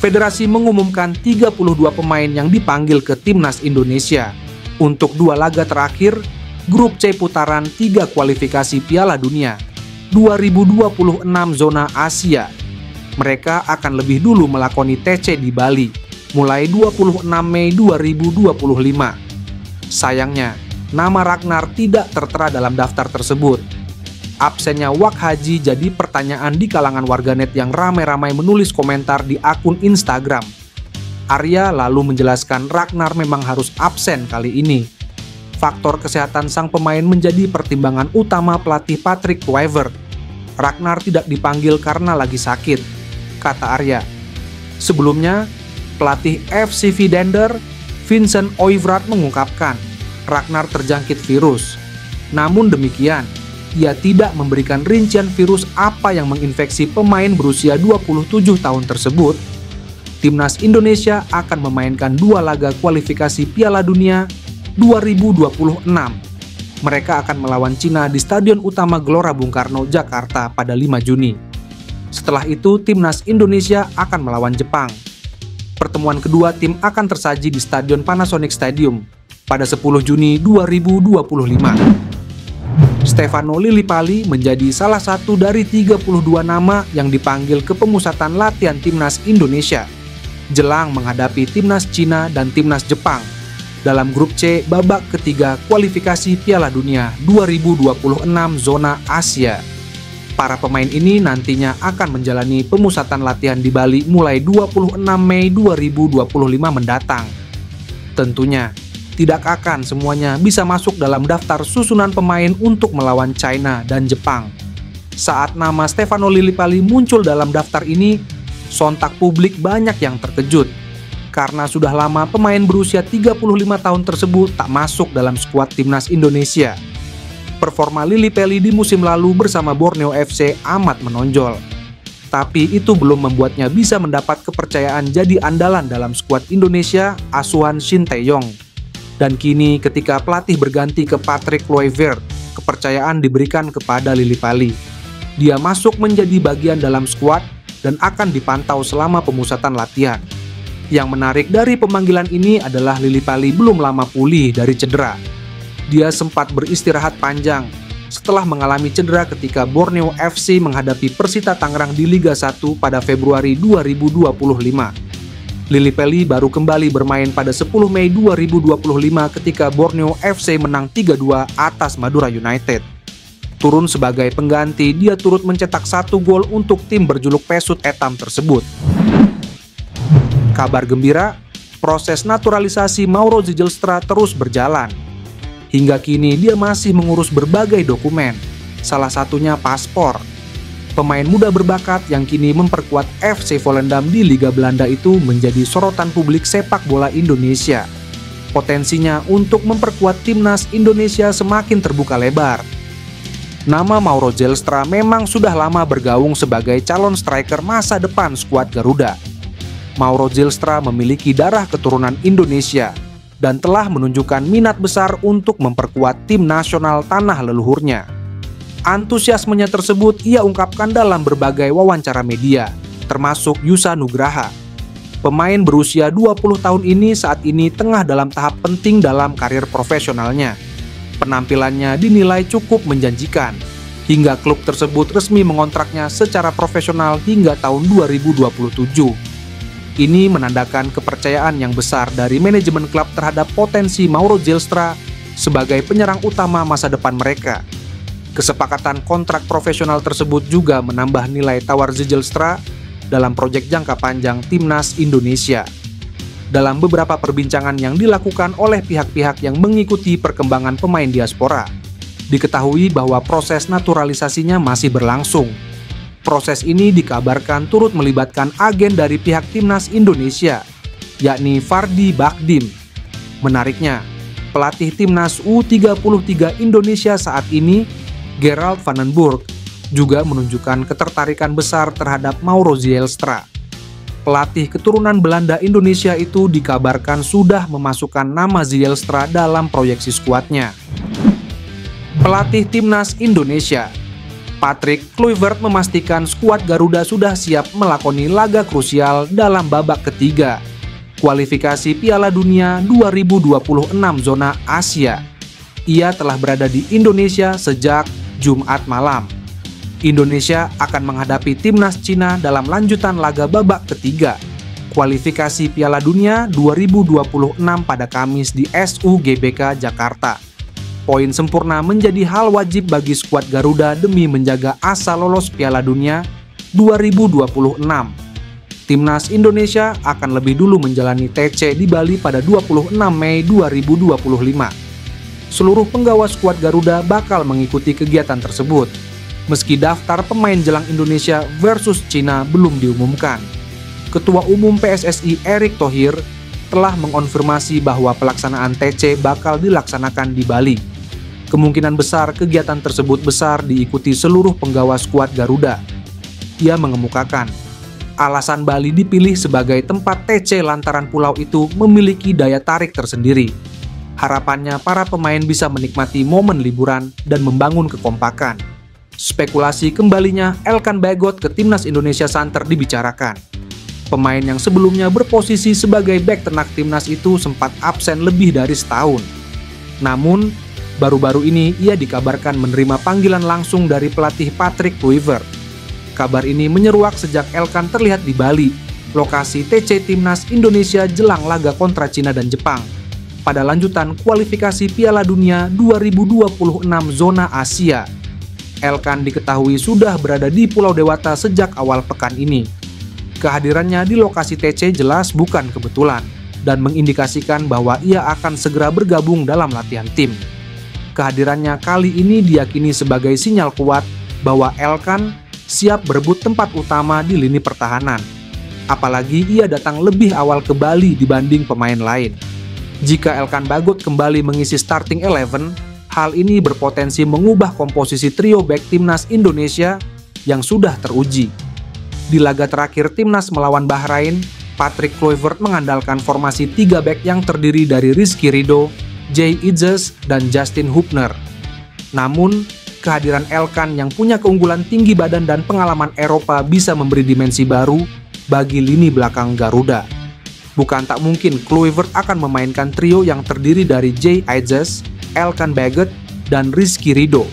Federasi mengumumkan 32 pemain yang dipanggil ke timnas Indonesia untuk 2 laga terakhir grup C putaran 3 kualifikasi Piala Dunia 2026 zona Asia. Mereka akan lebih dulu melakoni TC di Bali mulai 26 Mei 2025. Sayangnya, nama Ragnar tidak tertera dalam daftar tersebut. Absennya Wak Haji jadi pertanyaan di kalangan warganet yang ramai-ramai menulis komentar di akun Instagram. Arya lalu menjelaskan Ragnar memang harus absen kali ini. Faktor kesehatan sang pemain menjadi pertimbangan utama pelatih Patrick Kluivert. Ragnar tidak dipanggil karena lagi sakit, kata Arya. Sebelumnya, pelatih FC Vidender, Vincent Oivraat mengungkapkan Ragnar terjangkit virus. Namun demikian, ia tidak memberikan rincian virus apa yang menginfeksi pemain berusia 27 tahun tersebut. Timnas Indonesia akan memainkan 2 laga kualifikasi Piala Dunia 2026. Mereka akan melawan Cina di Stadion Utama Gelora Bung Karno, Jakarta pada 5 Juni. Setelah itu, Timnas Indonesia akan melawan Jepang. Pertemuan kedua tim akan tersaji di Stadion Panasonic Stadium pada 10 Juni 2025. Stefano Lillipali menjadi salah satu dari 32 nama yang dipanggil ke pemusatan latihan Timnas Indonesia jelang menghadapi Timnas Cina dan Timnas Jepang dalam grup C babak ketiga kualifikasi Piala Dunia 2026 zona Asia. Para pemain ini nantinya akan menjalani pemusatan latihan di Bali mulai 26 Mei 2025 mendatang. Tentunya, tidak akan semuanya bisa masuk dalam daftar susunan pemain untuk melawan China dan Jepang. Saat nama Stefano Lillipali muncul dalam daftar ini, sontak publik banyak yang terkejut. Karena sudah lama pemain berusia 35 tahun tersebut tak masuk dalam skuad Timnas Indonesia. Performa Lillipali di musim lalu bersama Borneo FC amat menonjol. Tapi itu belum membuatnya bisa mendapat kepercayaan jadi andalan dalam skuad Indonesia asuhan Shin Tae-yong. Dan kini ketika pelatih berganti ke Patrick Kluivert, kepercayaan diberikan kepada Lillipali. Dia masuk menjadi bagian dalam skuad dan akan dipantau selama pemusatan latihan. Yang menarik dari pemanggilan ini adalah Lillipali belum lama pulih dari cedera. Dia sempat beristirahat panjang setelah mengalami cedera ketika Borneo FC menghadapi Persita Tangerang di Liga 1 pada Februari 2025. Lillipali baru kembali bermain pada 10 Mei 2025 ketika Borneo FC menang 3-2 atas Madura United. Turun sebagai pengganti, dia turut mencetak 1 gol untuk tim berjuluk Pesut Etam tersebut. Kabar gembira, proses naturalisasi Mauro Zijlstra terus berjalan. Hingga kini dia masih mengurus berbagai dokumen, salah satunya paspor. Pemain muda berbakat yang kini memperkuat FC Volendam di Liga Belanda itu menjadi sorotan publik sepak bola Indonesia. Potensinya untuk memperkuat timnas Indonesia semakin terbuka lebar. Nama Mauro Zijlstra memang sudah lama bergaung sebagai calon striker masa depan skuad Garuda. Mauro Zijlstra memiliki darah keturunan Indonesia dan telah menunjukkan minat besar untuk memperkuat tim nasional tanah leluhurnya. Antusiasmenya tersebut ia ungkapkan dalam berbagai wawancara media, termasuk Yusa Nugraha. Pemain berusia 20 tahun ini saat ini tengah dalam tahap penting dalam karir profesionalnya. Penampilannya dinilai cukup menjanjikan, hingga klub tersebut resmi mengontraknya secara profesional hingga tahun 2027. Ini menandakan kepercayaan yang besar dari manajemen klub terhadap potensi Mauro Zijlstra sebagai penyerang utama masa depan mereka. Kesepakatan kontrak profesional tersebut juga menambah nilai tawar Zijlstra dalam proyek jangka panjang Timnas Indonesia. Dalam beberapa perbincangan yang dilakukan oleh pihak-pihak yang mengikuti perkembangan pemain diaspora, diketahui bahwa proses naturalisasinya masih berlangsung. Proses ini dikabarkan turut melibatkan agen dari pihak Timnas Indonesia, yakni Fardi Bakdim. Menariknya, pelatih Timnas U33 Indonesia saat ini, Gerald van den Burg, juga menunjukkan ketertarikan besar terhadap Mauro Zijlstra. Pelatih keturunan Belanda Indonesia itu dikabarkan sudah memasukkan nama Zijlstra dalam proyeksi skuadnya. Pelatih Timnas Indonesia, Patrick Kluivert memastikan skuad Garuda sudah siap melakoni laga krusial dalam babak ketiga kualifikasi Piala Dunia 2026 zona Asia. Ia telah berada di Indonesia sejak Jumat malam. Indonesia akan menghadapi timnas Cina dalam lanjutan laga babak ketiga kualifikasi Piala Dunia 2026 pada Kamis di SUGBK Jakarta. Poin sempurna menjadi hal wajib bagi skuad Garuda demi menjaga asa lolos Piala Dunia 2026. Timnas Indonesia akan lebih dulu menjalani TC di Bali pada 26 Mei 2025. Seluruh penggawa skuad Garuda bakal mengikuti kegiatan tersebut, meski daftar pemain jelang Indonesia versus Cina belum diumumkan. Ketua Umum PSSI Erick Thohir telah mengonfirmasi bahwa pelaksanaan TC bakal dilaksanakan di Bali. Kemungkinan besar kegiatan tersebut diikuti seluruh penggawa skuad Garuda. Ia mengemukakan, alasan Bali dipilih sebagai tempat TC lantaran pulau itu memiliki daya tarik tersendiri. Harapannya para pemain bisa menikmati momen liburan dan membangun kekompakan. Spekulasi kembalinya Elkan Bagot ke timnas Indonesia santer dibicarakan. Pemain yang sebelumnya berposisi sebagai bek ternak timnas itu sempat absen lebih dari setahun. Namun, baru-baru ini ia dikabarkan menerima panggilan langsung dari pelatih Patrick Kluivert. Kabar ini menyeruak sejak Elkan terlihat di Bali, lokasi TC timnas Indonesia jelang laga kontra Cina dan Jepang pada lanjutan kualifikasi Piala Dunia 2026 zona Asia. Elkan diketahui sudah berada di Pulau Dewata sejak awal pekan ini. Kehadirannya di lokasi TC jelas bukan kebetulan dan mengindikasikan bahwa ia akan segera bergabung dalam latihan tim. Kehadirannya kali ini diyakini sebagai sinyal kuat bahwa Elkan siap berebut tempat utama di lini pertahanan. Apalagi ia datang lebih awal ke Bali dibanding pemain lain. Jika Elkan Bagot kembali mengisi starting 11, hal ini berpotensi mengubah komposisi trio bek timnas Indonesia yang sudah teruji. Di laga terakhir timnas melawan Bahrain, Patrick Kluivert mengandalkan formasi 3 bek yang terdiri dari Rizky Ridho, Jay Itzes, dan Justin Hubner. Namun, kehadiran Elkan yang punya keunggulan tinggi badan dan pengalaman Eropa bisa memberi dimensi baru bagi lini belakang Garuda. Bukan tak mungkin Kluivert akan memainkan trio yang terdiri dari Jay Itzes, Elkan Bagot, dan Rizky Ridho.